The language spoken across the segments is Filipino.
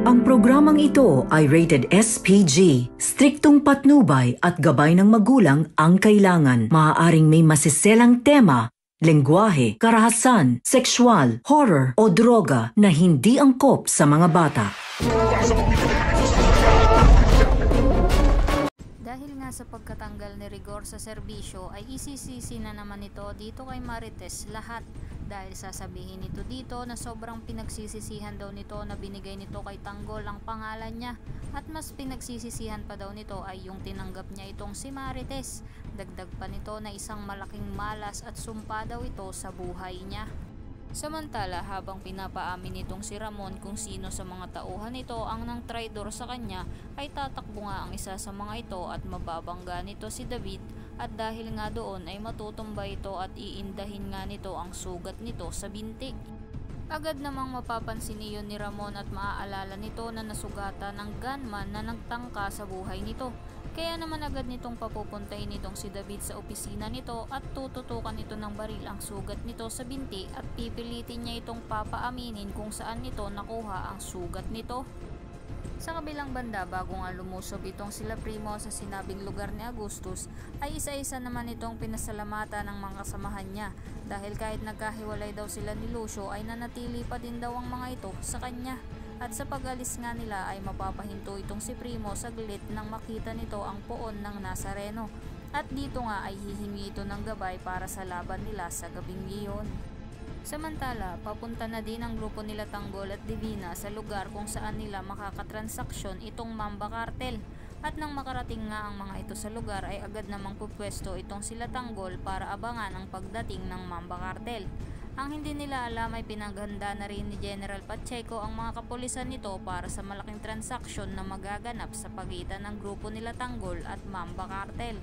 Ang programang ito ay rated SPG. Striktong patnubay at gabay ng magulang ang kailangan. Maaaring may masiselang tema, lengguwahe, karahasan, sexual, horror o droga na hindi angkop sa mga bata. Dahil nga sa pagkatanggal ni Rigor sa serbisyo ay isisisi na naman ito dito kay Marites lahat dahil sasabihin nito dito na sobrang pinagsisisihan daw nito na binigay nito kay Tanggol ang pangalan niya at mas pinagsisisihan pa daw nito ay yung tinanggap niya itong si Marites. Dagdag pa nito na isang malaking malas at sumpa daw ito sa buhay niya. Samantala, habang pinapaamin nitong si Ramon kung sino sa mga tauhan nito ang nang traidor sa kanya, ay tatakbo nga ang isa sa mga ito at mababangga nito si David at dahil nga doon ay matutumba ito at iindahin nga nito ang sugat nito sa binti. Agad namang mapapansin iyon ni Ramon at maaalala nito na nasugatan ng gunman na nagtangka sa buhay nito. Kaya naman agad nitong papupuntahin nitong si David sa opisina nito at tututukan nito ng baril ang sugat nito sa binti at pipilitin niya itong papaaminin kung saan nito nakuha ang sugat nito. Sa kabilang banda, bago nga lumusob itong sila Primo sa sinabing lugar ni Agustus, ay isa-isa naman itong pinasalamatan ng mga kasamahan niya dahil kahit nagkahiwalay daw sila ni Lucio ay nanatili pa din daw ang mga ito sa kanya. At sa pag-alis nga nila ay mapapahinto itong si Primo saglit nang makita nito ang poon ng Nazareno. At dito nga ay hihingi ito ng gabay para sa laban nila sa gabing iyon. Samantala, papunta na din ang grupo nila Tanggol at Divina sa lugar kung saan nila makakatransaksyon itong Mamba Cartel. At nang makarating nga ang mga ito sa lugar ay agad namang pupwesto itong sila Tanggol para abangan ang pagdating ng Mamba Cartel. Ang hindi nila alam ay pinaghanda na rin ni General Pacheco ang mga kapulisan nito para sa malaking transaksyon na magaganap sa pagitan ng grupo nila Tanggol at Mamba Cartel.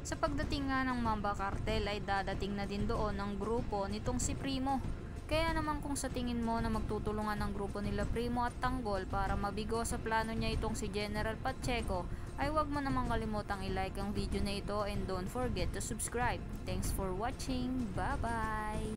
Sa pagdating nga ng Mamba Cartel ay dadating na din doon ang grupo nitong si Primo. Kaya naman kung sa tingin mo na magtutulungan ang grupo nila Primo at Tanggol para mabigo sa plano niya itong si General Pacheco, ay huwag mo namang kalimutang i-like ang video na ito and don't forget to subscribe. Thanks for watching. Bye-bye!